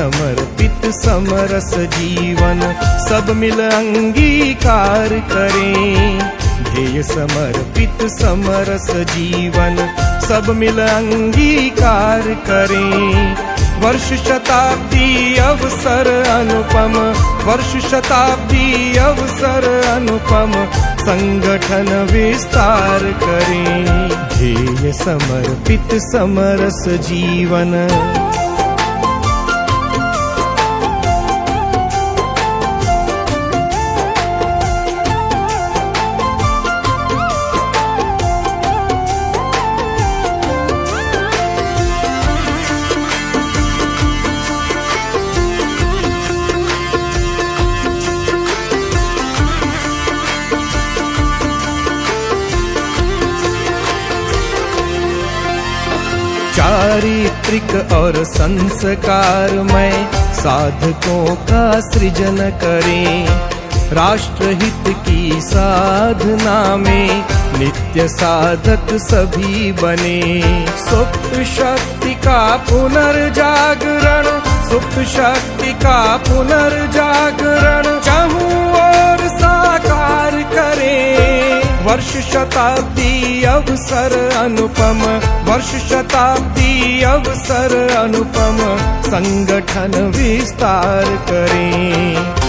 समर्पित समरस जीवन सब मिल अंगीकार करें। ध्येय समर्पित समरस जीवन सब मिल अंगीकार करें। वर्ष शताब्दी अवसर अनुपम, वर्ष शताब्दी अवसर अनुपम, संगठन विस्तार करें। ध्येय समर्पित समरस जीवन। चारित्रिक और संस्कारमय साधकों का सृजन करें। राष्ट्रहित की साधना में नित्य साधक सभी बने। सुप्त शक्ति का पुनर्जागरण, सुप्त शक्ति का पुनर्जागरण चाहूं और साकार करें। वर्ष शताब्दी अवसर अनुपम, वर्ष शताब्दी अवसर अनुपम, संगठन विस्तार करें।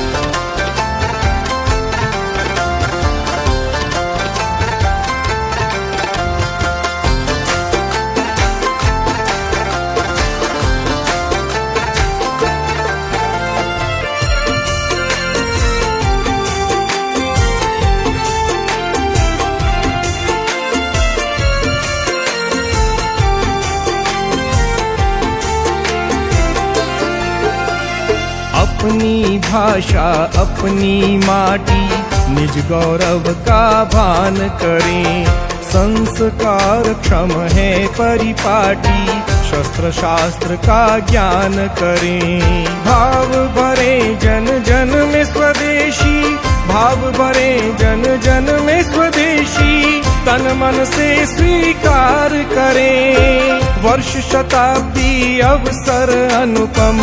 अपनी भाषा अपनी माटी निज गौरव का भान करें। संस्कार क्षम है परिपाटी, शस्त्र शास्त्र का ज्ञान करें। भाव भरे जन जन में स्वदेशी, भाव भरे जन जन में स्वदेशी, तन मन से स्वीकार करें। वर्ष शताब्दी अवसर अनुपम,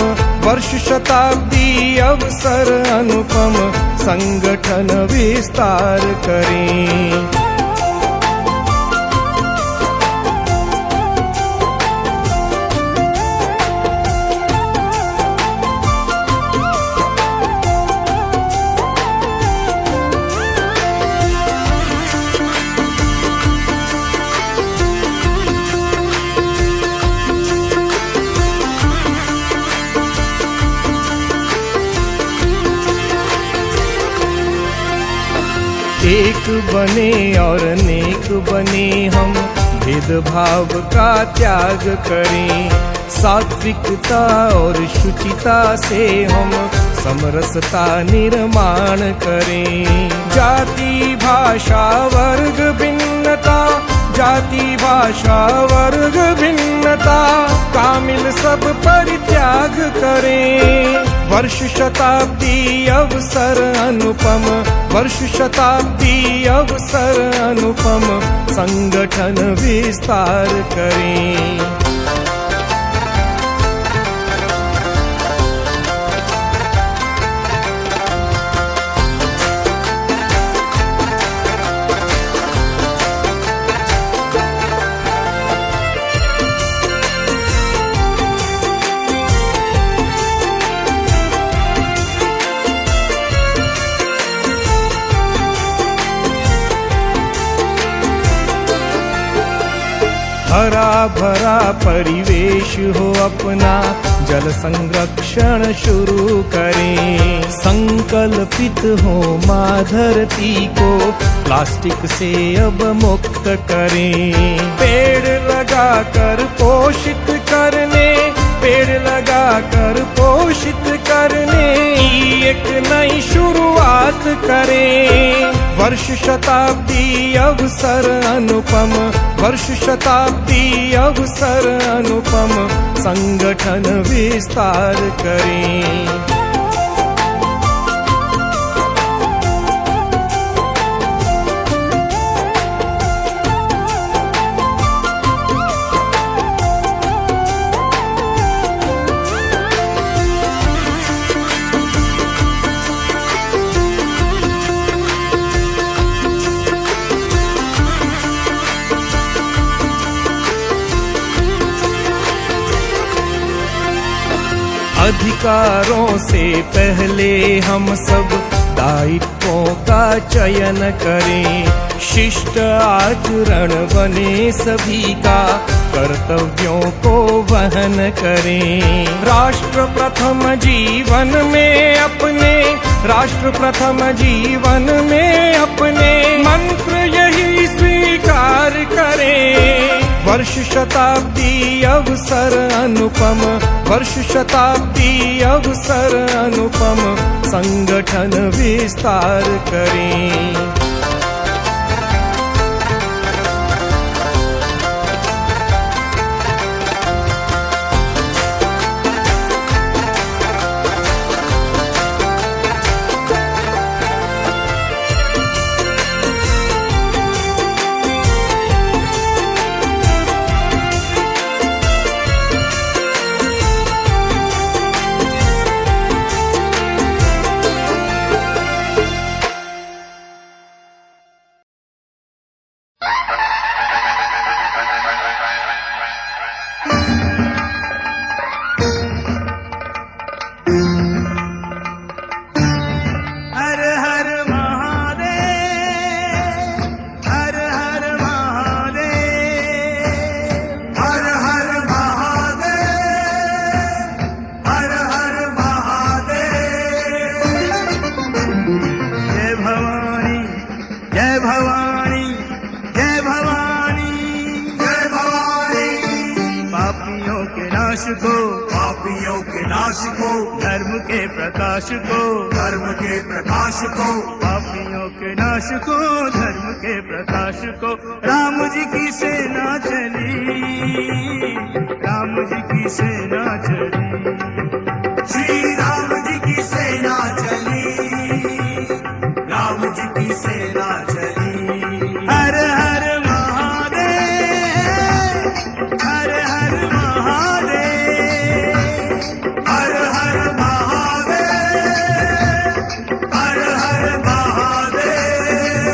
वर्ष शताब्दी अवसर अनुपम, संगठन विस्तार करें। एक बने और नेक बने हम, भेदभाव का त्याग करें। सात्विकता और शुचिता से हम समरसता निर्माण करें। जाति भाषा वर्ग भिन्नता, जाति भाषा वर्ग भिन्नता, कामिल सब परित्याग करें। वर्ष शताब्दी अवसर अनुपम, वर्ष शताब्दी अवसर अनुपम, संगठन विस्तार करें। हरा भरा परिवेश हो अपना, जल संरक्षण शुरू करें। संकल्पित हो माँ धरती को प्लास्टिक से अब मुक्त करें। पेड़ लगा कर पोषित करने, पेड़ लगा कर पोषित करने की एक नई शुरुआत करें। वर्ष शताब्दी अवसर अनुपम, वर्ष शताब्दी अवसर अनुपम, संगठन विस्तार करें। संस्कारों से पहले हम सब दायित्वों का चयन करें। शिष्ट आचरण बने सभी का, कर्तव्यों को वहन करें। राष्ट्र प्रथम जीवन में अपने, राष्ट्र प्रथम जीवन में अपने, मंत्र यही स्वीकार करें। वर्ष शताब्दी अवसर अनुपम, वर्ष शताब्दी अवसर अनुपम, संगठन विस्तार करें। पापियों के नाश को, धर्म के प्रकाश को, धर्म के प्रकाश को, पापियों के नाश को, धर्म के प्रकाश को। राम जी की सेना चली, राम जी की सेना चली, श्री राम जी की सेना चली, राम जी की सेना चली। हर हर महादेव, हर हर महादेव, हर हर महादेव, हर हर महादेव।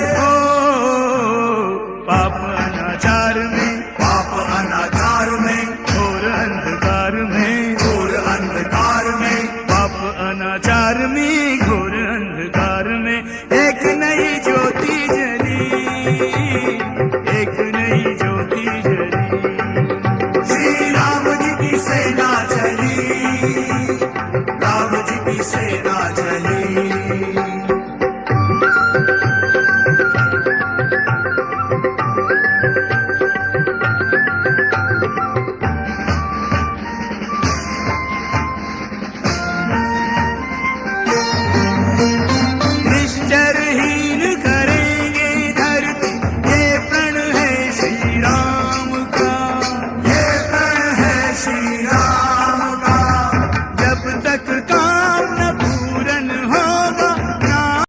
पाप अनाचार में, पाप अनाचार में, घोर अंधकार में, घोर अंधकार में, पाप अनाचार में, घोर अंधकार में, एक नई ज्योति जली, एक नई ज्योति जली। श्री राम जी की सेना चली, राम जी की सेना चली।